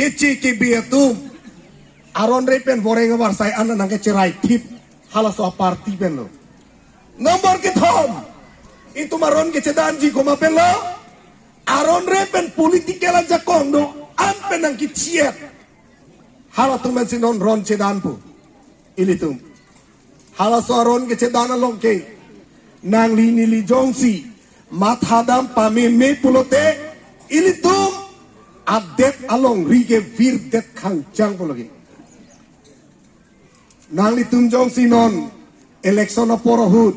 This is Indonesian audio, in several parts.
keci ke biatum aron repen voreng war sai anan nang ke cerai tip halas so parti pen lo nomor ke thom itu maron ke cedanji ko mapen lo aron repen politikela jakong do ampen nang ki ciet halatum men sinon ron cedan pu ilitum halas so aron ke cedana long ke nang lini li jongsi mathadam pame me pulote ilitum adet along rige vir det khang jang pologi nang litum jong sinon election porohut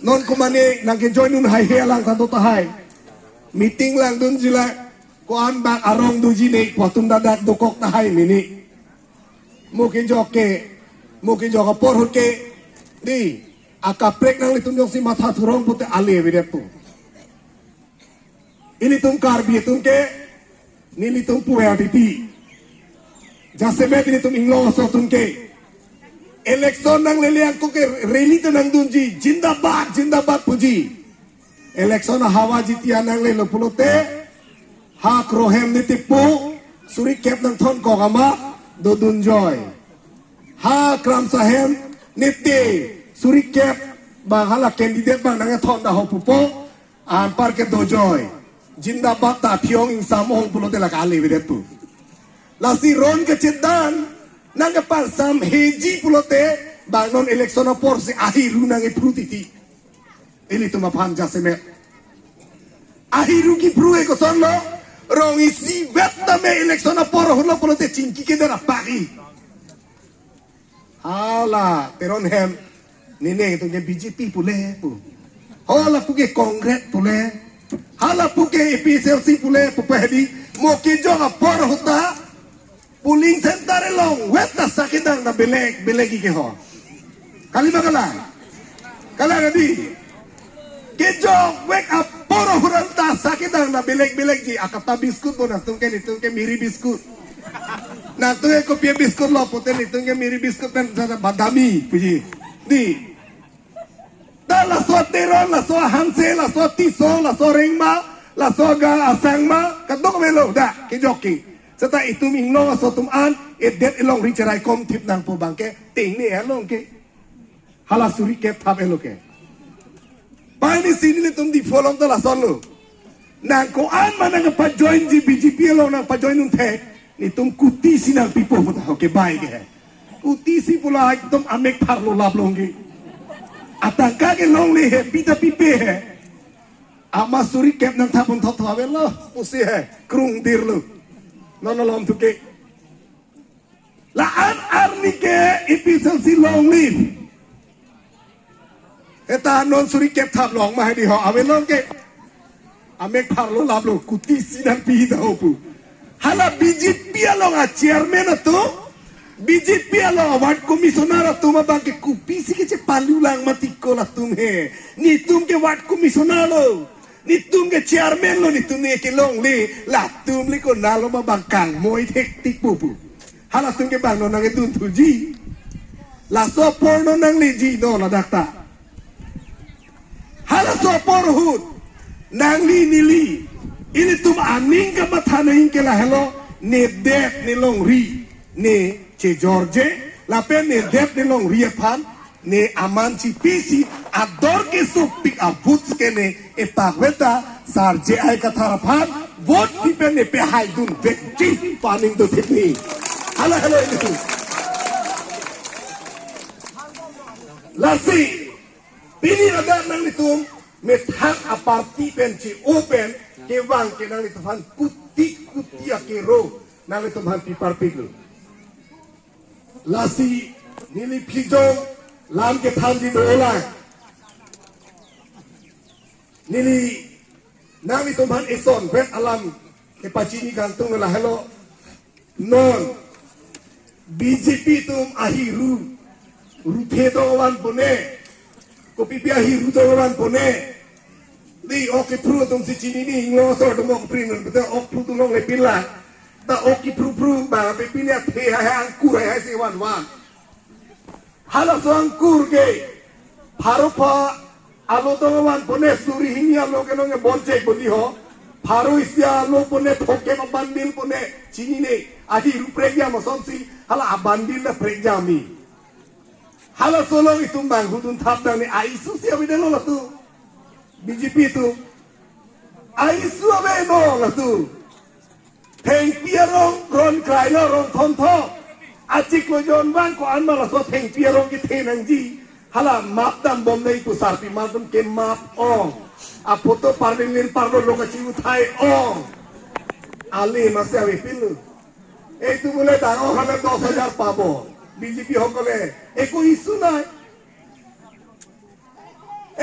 non kumane nang ke join nun hai helang ta dota hai meeting lang dun jila ko an bak arong du jine potum dadak dokok ta hai mini mungkin joke porhut ke di akaprek nang litum jong si matha thurong pute ale bidet tu ini tum karbi tum ke nili tum puer titi jaseme ini tum inglo so tum ke election nang lele ko ke rally to nang dunji jindabad puji election hawa jitia nang le pulote ha krohem nitipu suri kep nang thon ko gama do dunjoy ha kram sahem niti suri kep bang hala candidate bang nang thon da hopupo an par ke dojoy jindabad ta phiong ing samong pulote la kali bidetu la si ron ke cedan nang par sam heji pulote bang non election por si ahiru nang prutiti ini tu mapan jaseme ahiru ki prue ko sonlo rong isi betta me election por hulo pulote chinki ke dara pagi hala teron hem nine tu ke BJP pule pu hala puke kongres pule hala puke EPSLC pule pupedi mo ki joga por huta puling center long weta sakidang na belegi ke ho kali bakala kala ngadi ke jog wake up poro huranta sakidang na beleg ji akata biskut mo na tungke miri biskut na tungke ko pie biskut lo pote ni tungke miri biskut pen sana badami puji di da la so teron la so hanse la so tiso la so ringma la so ga asangma kadok melo da ke joki seta itu mingno so tuman edet elong ricerai kom tip nang po bangke ting ni elong ke hala suri ke thap eloke pani sini le tum di folom to la solo nang ko an manang pa join ji BJP elong nang pa join un the ni tum kuti sinang pipo po ta ke bai ke kuti si pula ekdom amek parlo lap longi atangka ke long le he pita pipe he ama suri ke nang thapun thot thawe lo pusi he krung dir lo nono lom tuke la an arnike episel si long live eta non suri kep thap long ma di ho awe long ke amek parlo lablo kuti sinan pi da opu hala BJP along a chairman to BJP along award commissioner to ma bang ke kupi si ke che palu lang matiko la tum he ni tum ke ward commissioner lo ni tum ke chairman lo ni tum ne ke long le la tum le ko nalo ma bangkang moi hektik pupu hala tum ke bang no nang tun tuji la so por no nang le ji no la dakta hala so por hut nang li nili ini tum aning ka mathana ing ke la hello ne det ni long ri ne che George la pe ne det ni long ri phan ne amanci pisi ador ke supik abuts ke ne epagweta sarje ai ka tharaphan vote pipe ne pe hai dun vekti paning do thini hala hello itu lasi pini ada nang litum methang aparti penci open ke wang ke nang litum han kuti ke ro nang litum han pipar piglu lasi nili pijong lam ke thanji dola nili nang litum han eson vet alam ke pachini gantung la hello non BJP tum ahiru ruphe dowan pone kopi pi ahiru dowan pone di oke pru tum si chini ni ngo so to mo prin betul ok pru tum le pila ta oki pru ba pe pinya the ha angkur ha se wan hala so angkur ke harupa alo dowan pone suri hinya lo ke no bonche bodi ho Parusia lo pune thoke bandil pune chini ne adi rupreja masonsi hala abandil na prejami hala solo itu bang hudun thap dang ne aisu sia bide lo tu BJP tu aisu abe no la tu theng pierong ron krai lo ron thon tho achik lo jon bang ko an mala so theng pierong ki thenang ji hala map dam bom nei tu sarpi map dam ke map ong apoto parlin parlo lo kachi uthai ong ali masya pilu এইটো বলে ডাঙৰ হলে 10,000 পাব বিজেপি সকলে একো ইস্যু নাই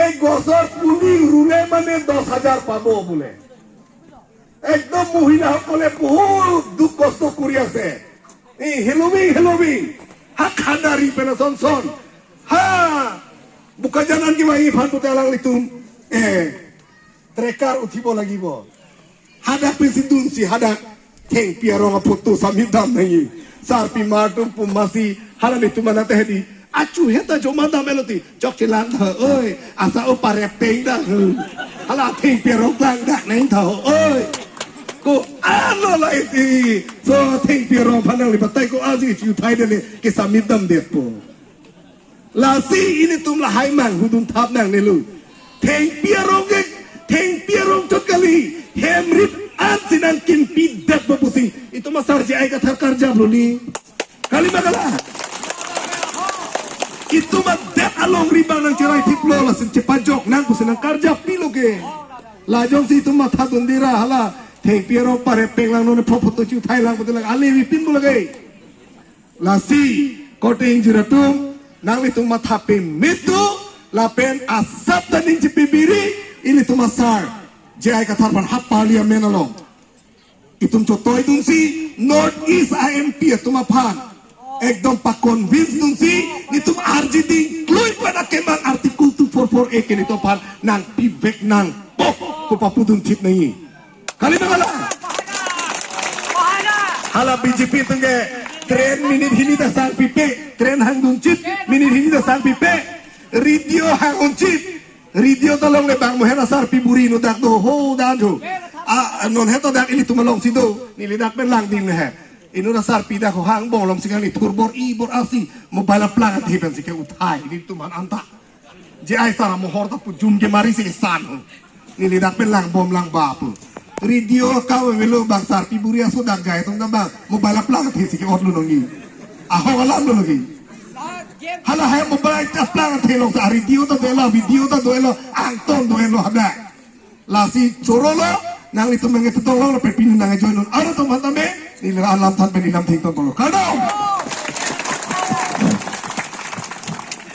এই গছৰ পুলি ৰুলে মানে 10,000 পাব বলে একদম মহিলা সকলে বহুত দুখ কষ্ট কৰি আছে এই হেলোবি হা খানাৰি পেনচন হা বুকা জানান কিবা ই ফান্টো তেলাং লিতুম ট্ৰেকাৰ উঠিব লাগিব হাদা প্ৰেসিডেন্সি হাদা Teng piarong aputu samidam nangi sarpi matum pumasi halani tumana tehdi acu heta jomada meloti jok cilang tha oi asa o pare peng da hala teng piarong klang dak neng tha oi ko ano la iti so teng piarong panang li patai ko azi chu thai de ke samidam det po la si ini tum la hai mang hudun thap nang ne lu teng piarong chokali hemrit Ansinan kin pidat babusing itu masarji ay kathar karja bruli kali magala itu madet along ribang nang cerai tiplo lasin cepajok nang kusinang karja piloge lajong si itu matha dundira hala theng piero pare penglang none phopoto chu thailang betul ali wipin bulage lasi kote injiratum nang litung matha pe mitu lapen asap taning cipibiri ini tu masar jai kathar pan hap parliament along itum chotoy dun si North East IMP tumapan ekdom pa convince dun si itum RGD include pada kemang artikel 244A kenito pan nang pivek nang pok ko papudun tip nai kali magala hala BJP tungge tren minit hini da sang pipe tren hang dun chip minit hini da sang pipe radio hang on chip radio tolong le bang mohena sar piburi no dak do ho dan jo non heto dak ini tumalong sido nili dak ben lang din he inu na sar pida ko hang bong lom singali turbor i bor asi mobile plan at hiben sike uthai ini tuman anta je ai sara mo horta pu jum ke mari se san nili dak ben lang bom lang ba pu radio ka we lo bang sar piburi aso dak gai tong ba mobile plan at sike otlu nongi aho alam lo lagi hala hai mobile plan at helong sa radio to dela video to doelo angton doelo hada lasi chorolo nang itu mengetolong lo pepin nang join on ara to mantame nila alam tan penilam thing to kalo